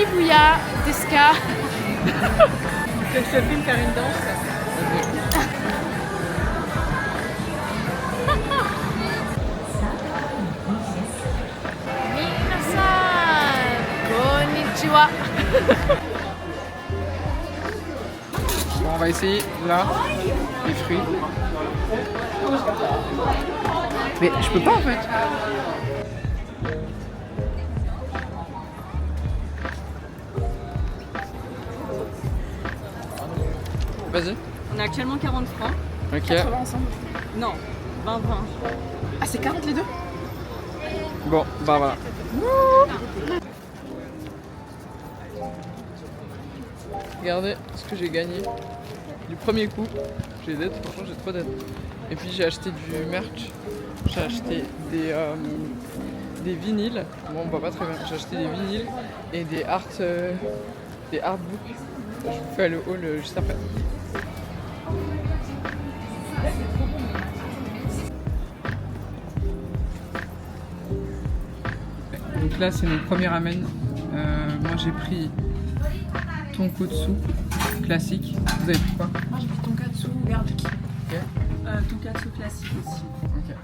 Shibuya Deska. Que je te filme faire une danse. Minasan, konnichiwa. Bon, on va essayer là les fruits. Mais je peux pas en fait. Vas-y. On a actuellement 40 francs. Ok. 80 ensemble. Non, 20-20. Ah, c'est 40 les deux? Bon, bah voilà. Regardez ce que j'ai gagné du premier coup. J'ai des dettes, franchement j'ai trop dettes. Et puis j'ai acheté du merch. J'ai acheté des vinyles. Bon, on voit pas très bien. J'ai acheté des vinyles et des artbooks. Je vous fais le haul juste après. Donc là c'est notre premier ramen. Moi j'ai pris tonkotsu classique. Vous avez pris quoi? Moi j'ai pris tonkatsu garlic. Ok. Tonkatsu classique aussi. Ok.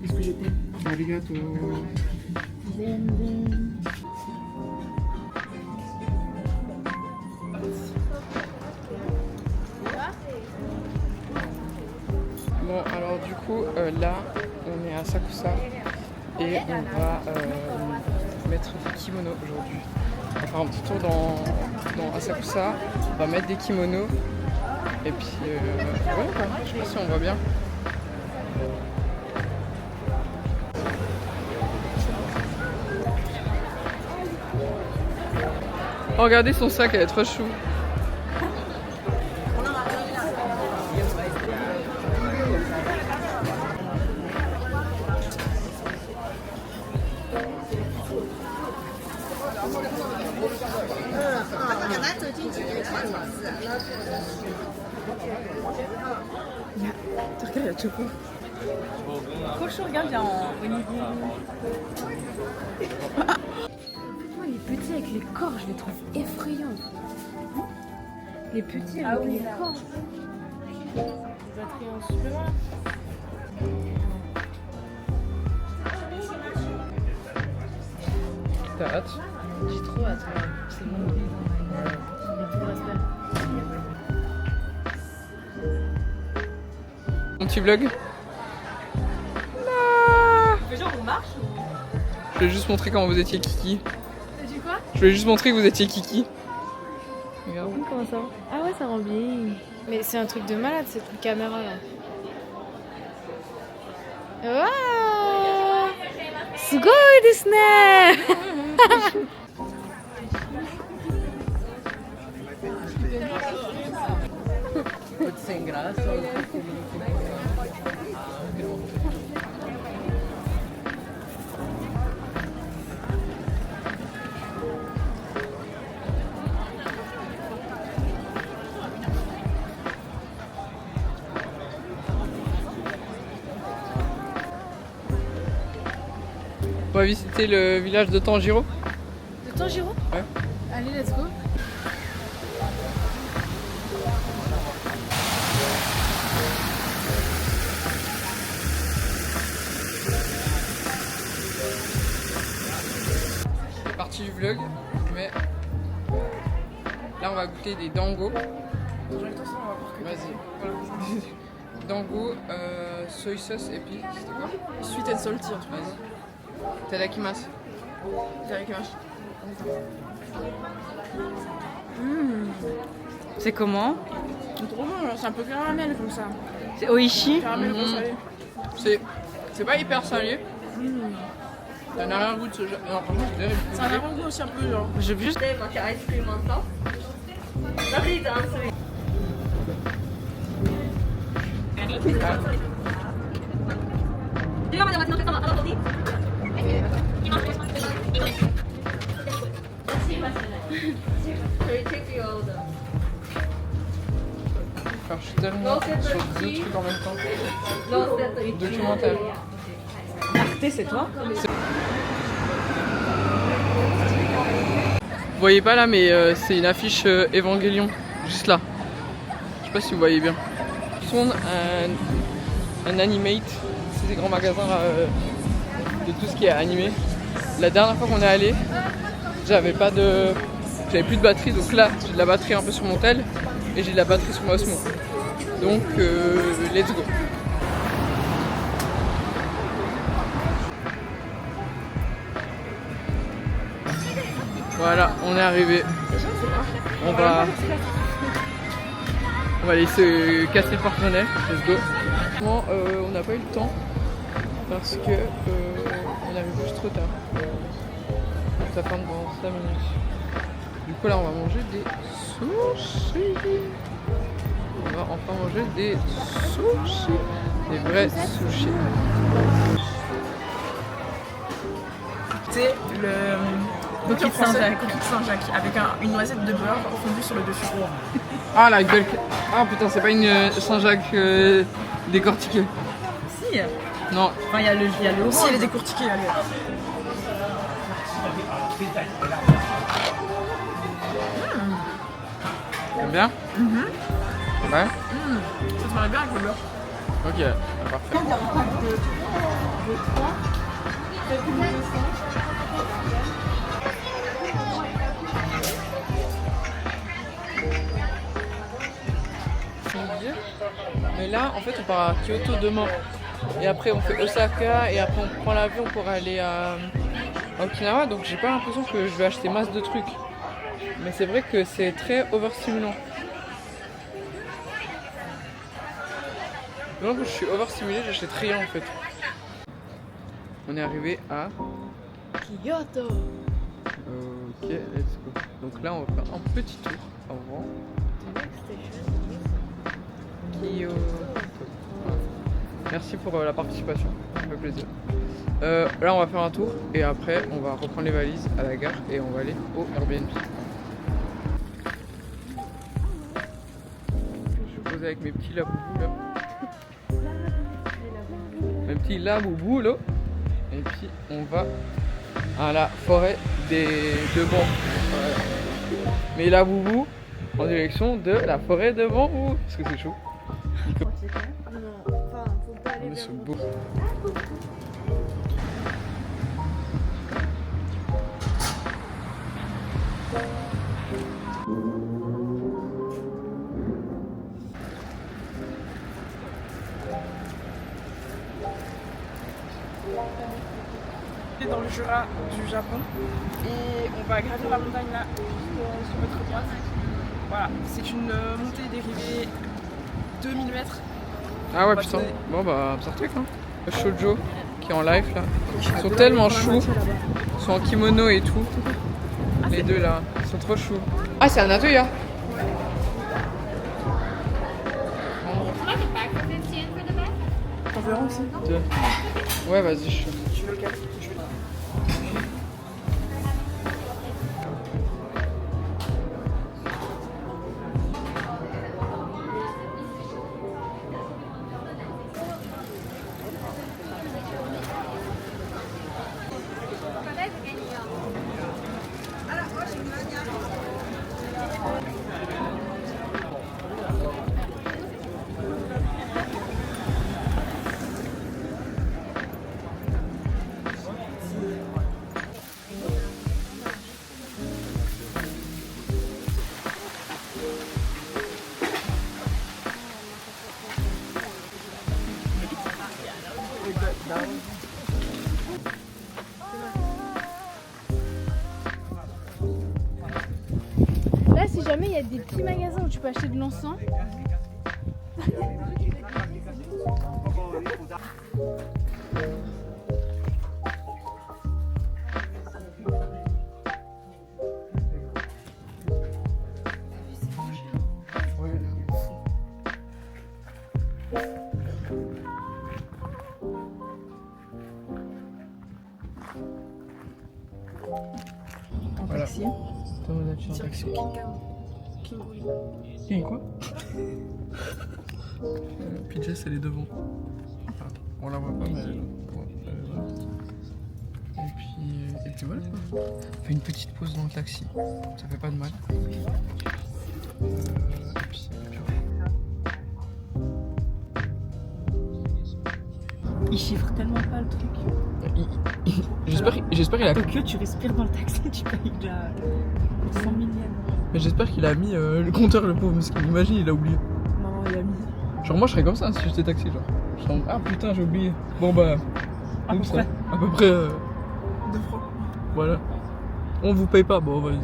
Qu'est-ce que j'ai fait? Arigato. Bon alors du coup là on est à Sakusa et on va mettre des kimonos aujourd'hui. On va faire un petit tour dans Asakusa, on va mettre des kimonos et puis voilà quoi, je sais pas si on voit bien. Oh, regardez son sac, elle est trop chou. Regarde, il y a tout quoi. Cochon, regarde, il y a au niveau. Moi, les petits avec les corps, je les trouve effrayants. Les petits avec les corps. Des batteries en supplément. T'as hâte? J'ai trop hâte. C'est mon but. J'ai tout respect. Mon petit vlog. Mais genre, on marche ou... Je vais juste montrer comment vous étiez kiki. T'as dit quoi? Je vais juste montrer que vous étiez kiki. Regarde. Comment ça? Ah ouais, ça rend bien. Mais c'est un truc de malade cette caméra là. Waouh! Sugoi desu ne! Sem graça. On va visiter le village de Tanjiro. De Tanjiro? Ouais. Allez, let's go. C'est parti du vlog, mais là on va goûter des dango. Vas-y. Voilà. Dango, soy sauce et puis c'était quoi? Sweet and salty en tout cas. Vas-y. Tadakimasu. C'est comment? C'est trop bon, c'est un peu caramel comme ça. C'est Oishi. Caramel bon salé. C'est pas hyper salé. Ça n'a rien goût de ce genre. Non, franchement, c'est bien. Ça a un avant-goût aussi un peu genre. Je veux juste. Ah. Enfin, je suis tellement sur deux trucs en même temps. Documentaire. Arte, c'est toi? Vous voyez pas là, mais c'est une affiche Evangelion, juste là. Je sais pas si vous voyez bien. Son un Animate, c'est des grands magasins là, de tout ce qui est animé. La dernière fois qu'on est allé, j'avais plus de batterie, donc là j'ai de la batterie un peu sur mon tel et j'ai de la batterie sur mon Osmo. Donc let's go. Voilà, on est arrivé. On va aller se casser le porte-monnaie. Let's go. On n'a pas eu le temps parce que on est arrivé juste trop tard. Ça prend dans 5 minutes. Du coup là on va manger des sushis. On va enfin manger des sushis. Des vrais sushis. C'est le coquille Saint-Jacques avec une noisette de beurre fondue sur le dessus. Ah la gueule. Ah putain, c'est pas une Saint-Jacques décortiquée. Si. Non. Enfin, il y a le orange. Si, elle est décortiquée, allez. T'aimes bien? Ouais. Ça te paraît bien avec le beurre. Ok, parfait. Mais là, en fait, on part à Kyoto demain. Et après, on fait Osaka. Et après, on prend l'avion pour aller à Okinawa. Donc, j'ai pas l'impression que je vais acheter masse de trucs. Mais c'est vrai que c'est très overstimulant. Donc, je suis overstimulé, j'achète rien en fait. On est arrivé à Kyoto. Ok, let's go. Donc là, on va faire un petit tour avant. Kyoto. Merci pour la participation, ça fait plaisir. Là, on va faire un tour et après, on va reprendre les valises à la gare et on va aller au Airbnb. Je vais poser avec mes petits laboubous là. Mes petits laboubous là. Et puis, on va à la forêt de bambou. Mes laboubous en direction de la forêt de bambou. Parce que c'est chaud. On est sur le beau. Dans le Jura du Japon et on va gravir la montagne là sur votre droite. Voilà, c'est une montée dérivée 2000 mètres. Ah ouais, putain. Bon bah, c'est un truc hein. Le shoujo qui est en live là. Ils sont tellement choux. Ils sont en kimono et tout. Les deux là. Ils sont trop choux. Ah, c'est un Atoya. T'en veux un aussi? Ouais, vas-y, je suis. Tu veux lequel? Là, si jamais il y a des petits magasins où tu peux acheter de l'encens. Je suis en taxi. King Kong. Et quoi Pidgey, elle est devant. Enfin, on la voit pas, mais elle est là. Et puis voilà. On fait une petite pause dans le taxi. Ça fait pas de mal. Et puis Il chiffre tellement pas le truc. J'espère qu'il a. Que tu respires dans le taxi, tu payes de la 100 millième. Mais j'espère qu'il a mis le compteur, le pauvre, parce qu'il imagine, il a oublié. Non, il a mis. Genre moi je serais comme ça si j'étais taxi, genre. Ah putain, j'ai oublié. Bon bah. À peu oups, près. À peu près. 2 francs. Voilà. On vous paye pas, bon vas-y.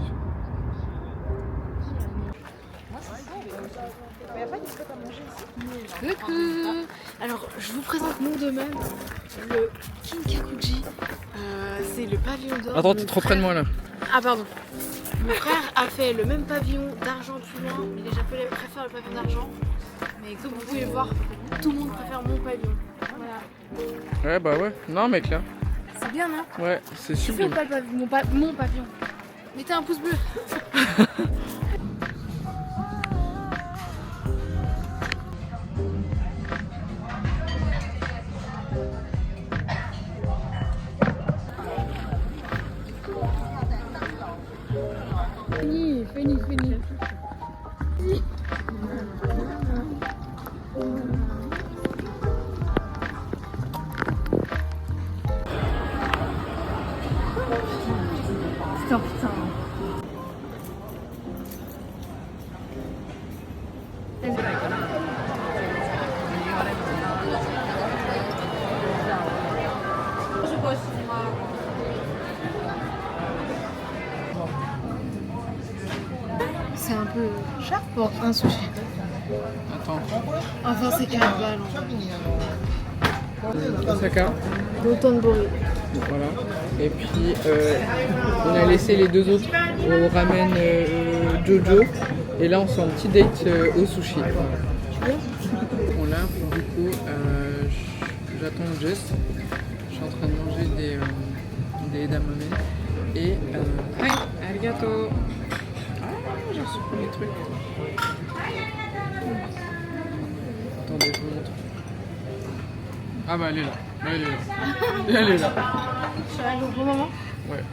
Coucou. Alors, je vous présente mon domaine, le Kinkakuji. C'est le pavillon d'or. Attends, Mon t'es trop frère- près de moi là. Ah, pardon. Mon frère a fait le même pavillon d'argent plus loin, mais les Japonais préfèrent le pavillon d'argent. Mais comme vous pouvez le voir, tout le monde préfère mon pavillon. Voilà. Ouais bah ouais. Non mec là. C'est bien, non? Ouais, c'est Tu fais sublime. pas le pavillon, mon pavillon. Mettez un pouce bleu. Fini. Putain. C'est un peu cher pour un sushi. Attends. Enfin, c'est 4 balles. Osaka. D'autant de bruit. Voilà. Et puis on a laissé les deux autres au ramen Jojo. Et là on se fait un petit date au sushi. Bon là du coup j'attends Jess. Je suis en train de manger des edamame. Et hi, arigato. Ah j'ai reçu les trucs. Attendez, je vous montre. Ah bah elle est là. Elle est là. Elle est là. Je suis arrivée au bon moment. Ouais.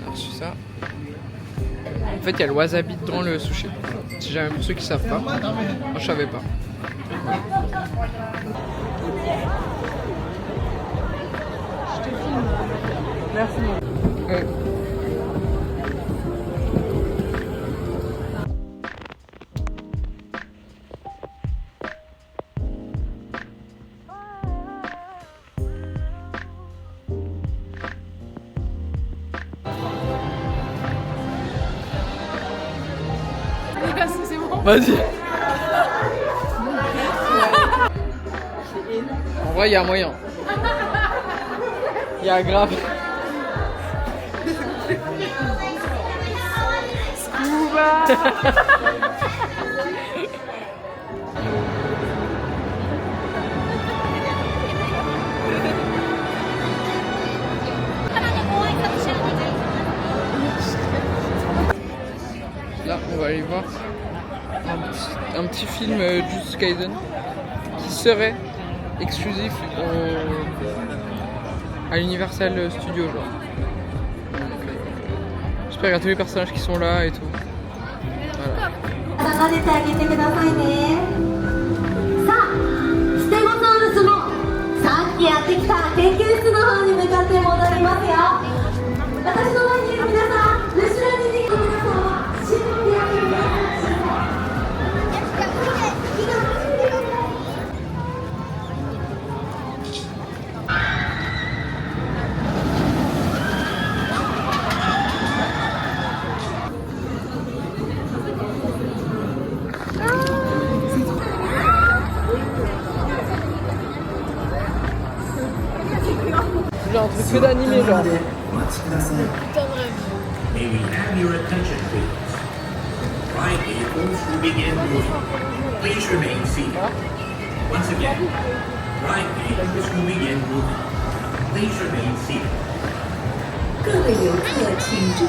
On a reçu ça. En fait, il y a le wasabi dans le sushi. Si jamais pour ceux qui savent pas. Moi, je savais pas. Je te filme. Merci. Ouais. Les gars, c'est bon. Vas-y. En vrai, il y a moyen. Il y a grave. Là, on va aller voir un petit film Jujutsu Kaisen qui serait exclusif à Universal Studios. Genre. J'espère qu'il y a tous les personnages qui sont là et tout. Voilà. 離れてあげてくださいね。さあ、ステゴサウルスもさっきやってきた研究室の方に向かって戻りますよ。私の前にいる皆さん、後ろに逃げる皆さんはしっかりやってください。Genre un truc que d'animé genre. May we have your attention, please? Ride vehicles will begin moving. Please remain seated. Once again, ride vehicles will begin moving. Please remain seated. 各位游客请注意，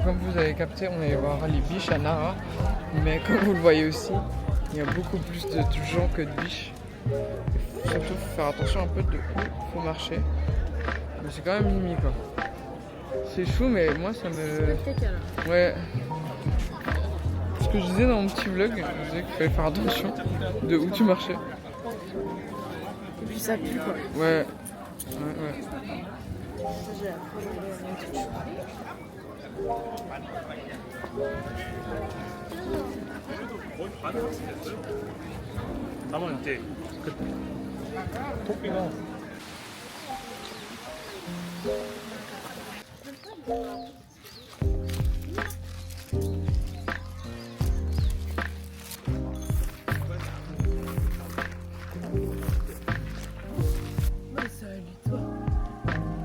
comme vous avez capté, on est voir les biches à Nara. Mais comme vous le voyez aussi, il y a beaucoup plus de gens que de biches. Surtout, il faut faire attention un peu de où il faut marcher. Mais c'est quand même mimi quoi. C'est chou, mais moi ça me... Ouais. Ce que je disais dans mon petit vlog, je disais qu'il fallait faire attention de où tu marchais. Et puis ça pue quoi. Ouais.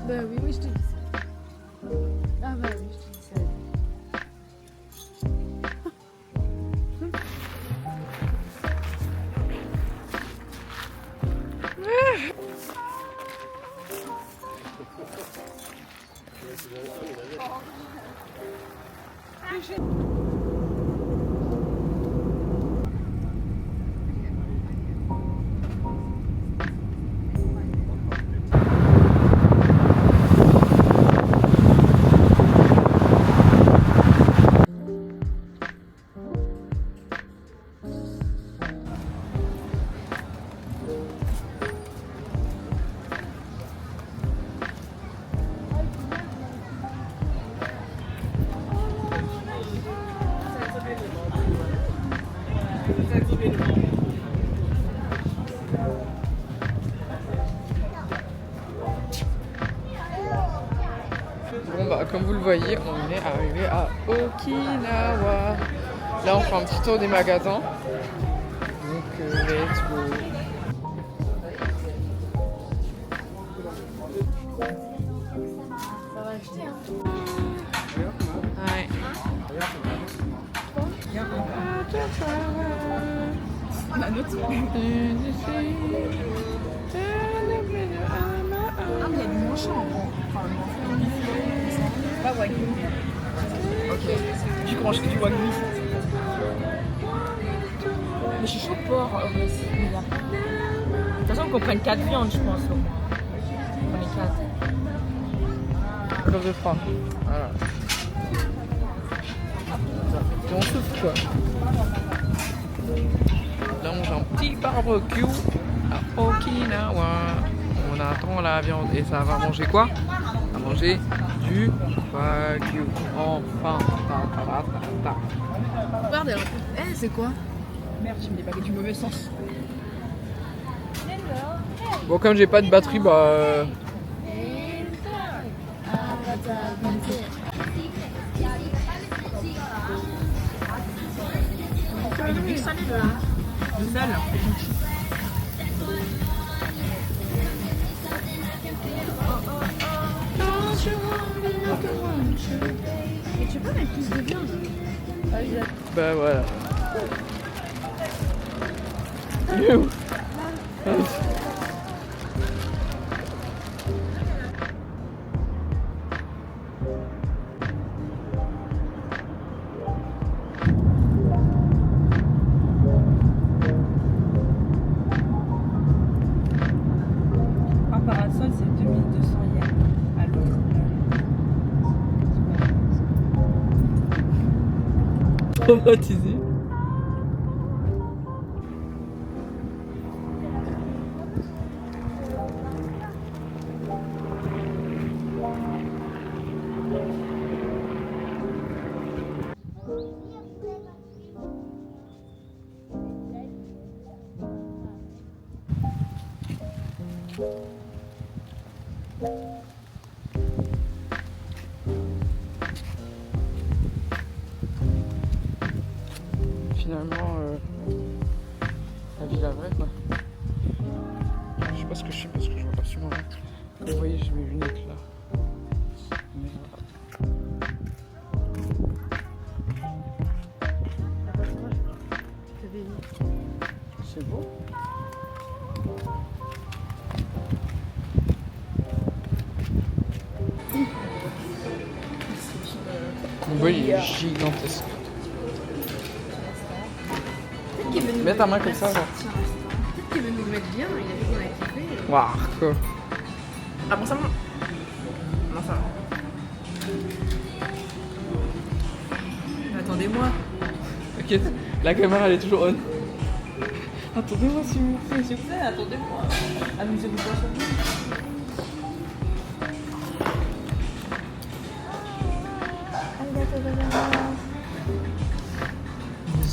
Bah oui, je te dis ça. Ah bah oui, je te dis ça. Bon bah comme vous le voyez, on est arrivé à Okinawa. Là on fait un petit tour des magasins. Donc let's go. Ça va acheter hein. Ouais. La note. Ah, mais il y a du moins cher en gros. Pas wagyu. Ok. Tu manges que du wagyu. Mais je suis chaud porc aussi. De toute façon, qu'on prenne 4 viandes, je pense. On est 4. Comme de froid. Voilà. Et on souffle quoi. Là on fait un petit barbecue à Okinawa. On attend la viande et ça va manger quoi? On va manger du wagyu. Enfin. Regardez, c'est quoi? Merde, je me l'ai pas fait du mauvais sens. Bon comme j'ai pas de batterie bah... Il est bien salé le sel. Mais tu peux mettre plus de viande. Bah voilà. Il est où? Un parasol, c'est 2200 yens à l'autre. Traumatisé. Finalement, la vie la vraie quoi. Je sais pas ce que je suis parce que je vois pas sur moi. Comme vous voyez, j'ai mes lunettes là. Mais c'est beau. bol il est gigantesque. Mets ta main comme ça, genre. Peut-être qu'il veut nous le mettre bien, il a vu qu'on a kiffé. Waouh, quoi. Ah bon, ça va. Non, ça va. Attendez-moi. T'inquiète, la caméra elle est toujours on. Attendez-moi s'il vous plaît. S'il vous plaît, attendez-moi. Amusez-vous pas sur nous.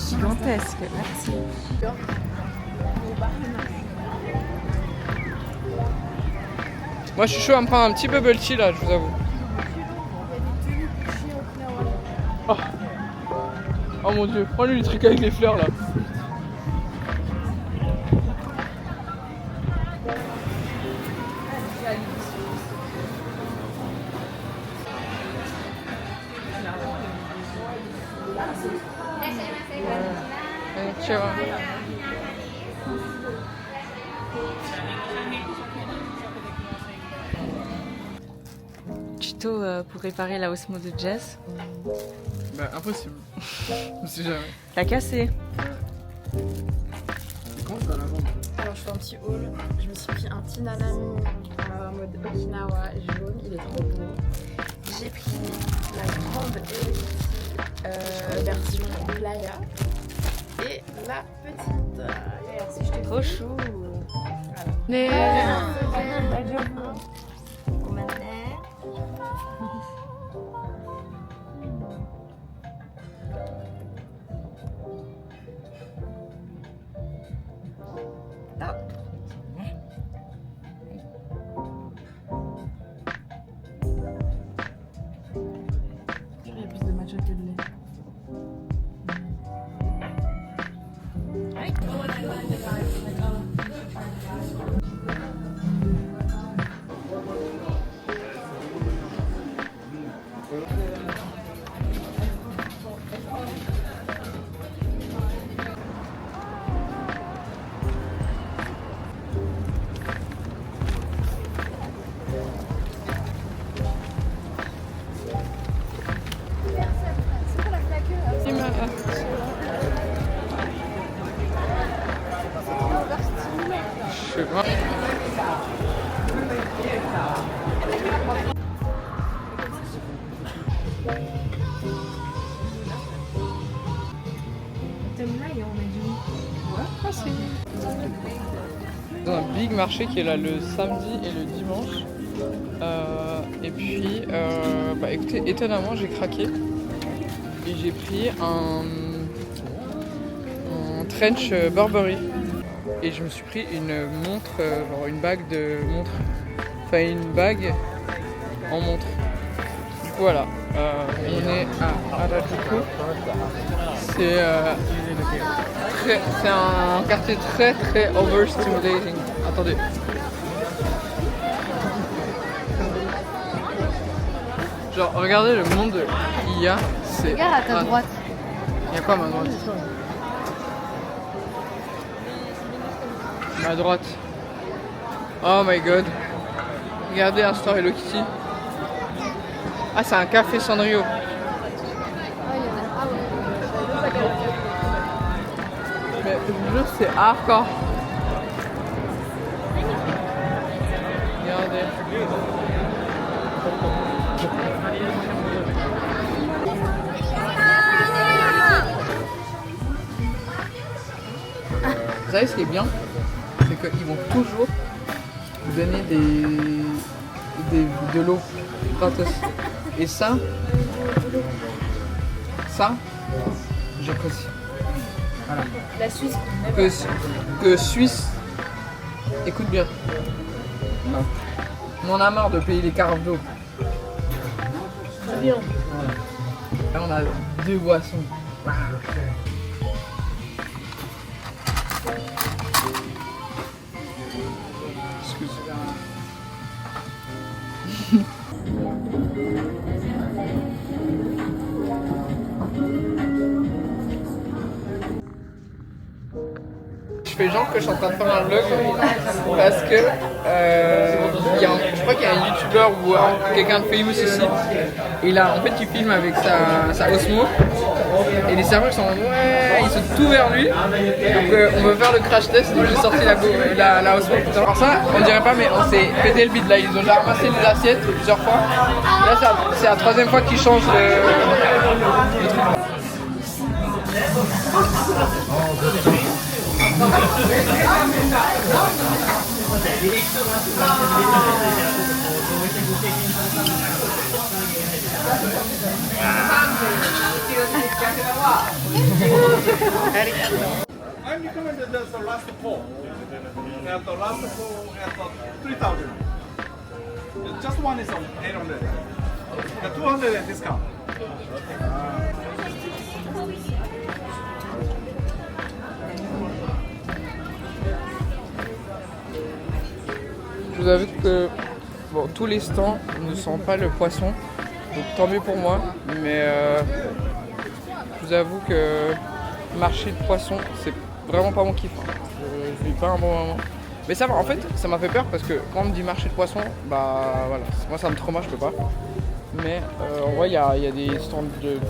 Gigantesque, merci. Moi je suis chaud à me prendre un petit bubble tea là, je vous avoue. Oh, oh mon dieu, prends lui le truc avec les fleurs là. Tuto pour réparer la Osmo de Jess. Bah impossible. Je sais jamais. T'as cassé. Comment ça la vendre? Alors je fais un petit haul. Je me suis pris un petit nanami en mode Okinawa jaune. Il est trop beau. J'ai pris la grande version playa. Et la petite. Regarde si je te Trop chou. Il y a plus de matcha que de lait. Je sais pas. Dans un big marché qui est là le samedi et le dimanche. Et puis, bah écoutez, étonnamment j'ai craqué et j'ai pris un trench Burberry et je me suis pris une montre, genre une bague de montre, enfin une bague en montre. Du coup voilà, on est à Harajuku. C'est un quartier très très overstimulating. Attendez. Genre regardez le monde qu'il y a. Regarde à ta droite. Il y a quoi à ma droite? Ma droite. Oh my god. Regardez un store Hello Kitty. Ah c'est un café Sanrio. Mais le jeu c'est hardcore. Regardez. Vous savez ce qui est bien? C'est qu'ils vont toujours vous donner de l'eau gratos. Et ça, j'apprécie. Voilà. La Suisse. Que Suisse, écoute bien. On en a marre de payer les carafes d'eau. C'est bien. Voilà. Là on a 2 boissons. Excuse. Je fais genre que je suis en train de faire un vlog parce que je crois qu'il y a un youtubeur ou quelqu'un de famous ici. Et là, en fait, il filme avec sa Osmo. Et les serveurs sont en mode ouais, ils sont tout vers lui. Donc on veut faire le crash test. Donc j'ai sorti la Osmo. Alors ça, on dirait pas, mais on s'est pété le bide là. Ils ont déjà ramassé les assiettes plusieurs fois. Là, c'est la troisième fois qu'ils changent le truc. I'm recommended as the last four. At the last four at the 3,000. Just one is on 800. The 200 discount. Je vous avoue que bon, tous les stands ne sentent pas le poisson, donc tant mieux pour moi, mais je vous avoue que marché de poisson, c'est vraiment pas mon kiff. Je vis pas un bon moment. Mais ça va, en fait, ça m'a fait peur parce que quand on me dit marché de poisson, bah voilà, moi ça me trauma, je peux pas. Mais en vrai, il y a des stands de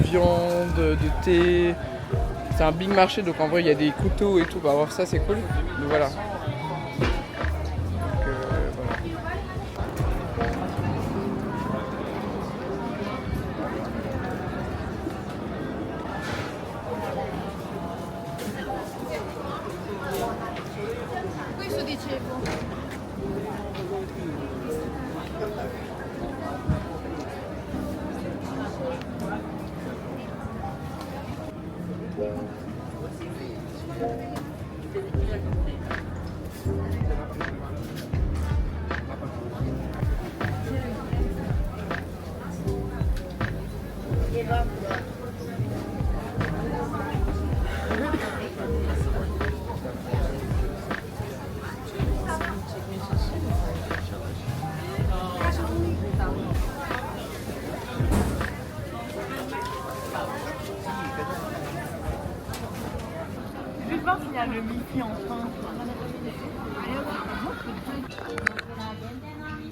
viande, de thé. C'est un big marché, donc en vrai, il y a des couteaux et tout. Bah, ça, c'est cool. Donc voilà.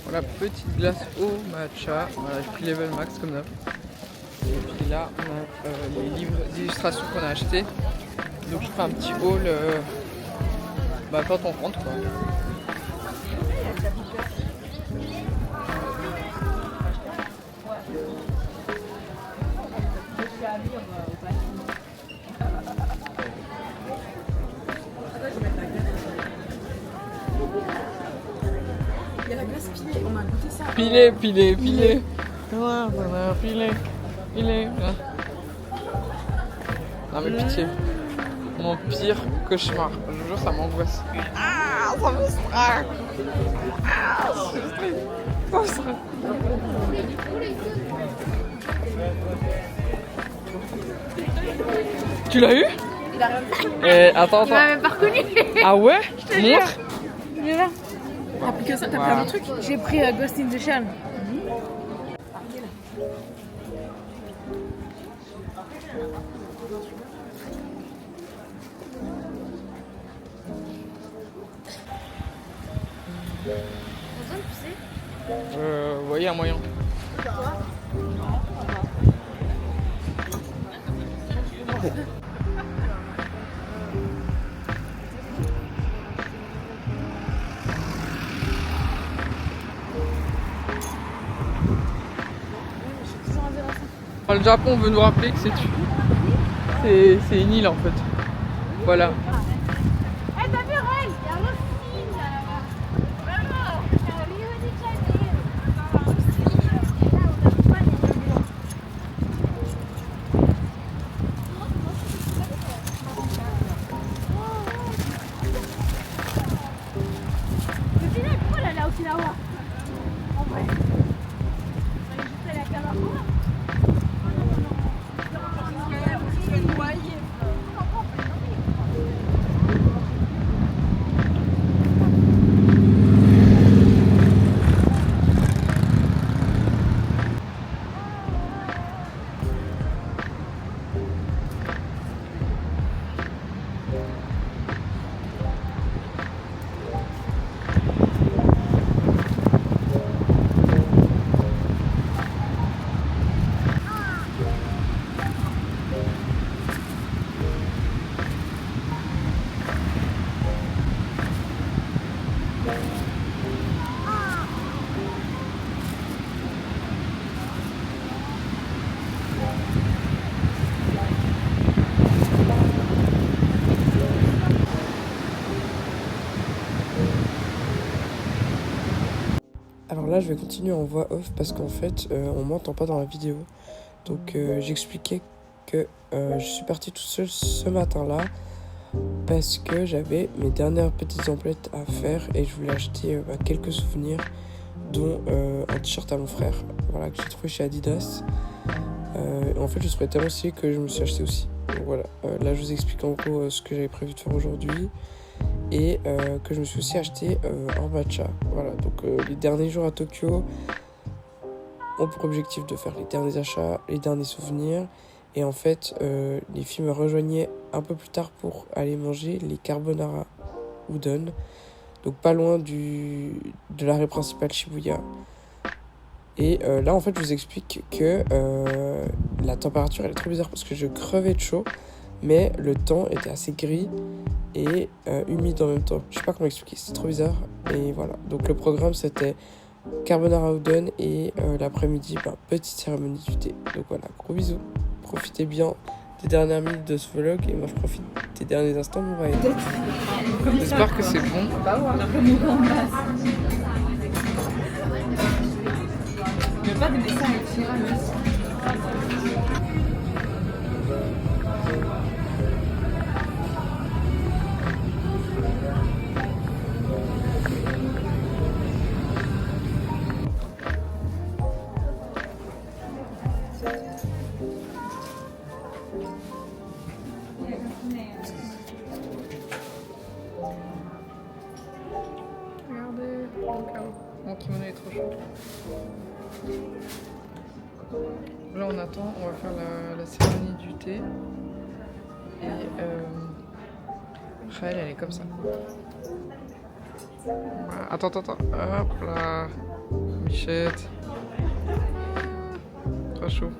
Voilà, petite glace au matcha. Voilà, j'ai pris level max comme d'hab. Et puis là, on a les livres d'illustration qu'on a achetés. Donc je ferai un petit haul quand on rentre quoi. Il y a la glace pilée, on a goûté ça. Pilé. Voilà, pilé. Non mais pitié. Mon pire cauchemar. Je vous jure, ça m'angoisse. Ah, ça me stresse. Ah, ça me stresse. Tu l'as eu? Il a rien fait. Attends. Il m'a même pas reconnu. Ah ouais? Je te jure. Montre. Il est là. T'as pris que ça, t'as pris un autre truc? J'ai pris Ghost in the Shell. Ouais, il y a un moyen. Le Japon veut nous rappeler que c'est une île en fait. Voilà. Eh, t'as vu, Roy? Il y a un autre film là-bas. Vraiment. Rio de Janeiro. Le final, pourquoi elle allait à Okinawa? En vrai. Elle est juste allée à Kamakura. alors là, je vais continuer en voix off parce qu'en fait, on m'entend pas dans la vidéo. Donc, j'expliquais que je suis partie toute seule ce matin-là parce que j'avais mes dernières petites emplettes à faire et je voulais acheter quelques souvenirs, dont un t-shirt à mon frère, voilà, que j'ai trouvé chez Adidas. En fait, je trouvais tellement stylé que je me suis acheté aussi. Donc voilà, là, je vous explique en gros ce que j'avais prévu de faire aujourd'hui. Et que je me suis aussi acheté un matcha. Voilà, donc les derniers jours à Tokyo ont pour objectif de faire les derniers achats, les derniers souvenirs. Et en fait, les filles me rejoignaient un peu plus tard pour aller manger les carbonara udon. Donc pas loin de l'arrêt principal Shibuya. Et là, en fait, je vous explique que la température, elle est trop bizarre parce que je crevais de chaud. Mais le temps était assez gris et humide en même temps. Je sais pas comment expliquer, c'est trop bizarre. Et voilà, donc le programme c'était carbonara udon et l'après-midi, petite cérémonie du thé. Donc voilà, gros bisous. Profitez bien des dernières minutes de ce vlog et moi je profite des derniers instants de mon voyage. J'espère que c'est bon. On va voir. Il n'y a pas de dessin avec tiramisu. Regardez, mon kimono est trop chaud. Là on attend, on va faire la cérémonie du thé. Et Raël, elle est comme ça. Voilà. Attends, hop là. Michette. Trop chaud.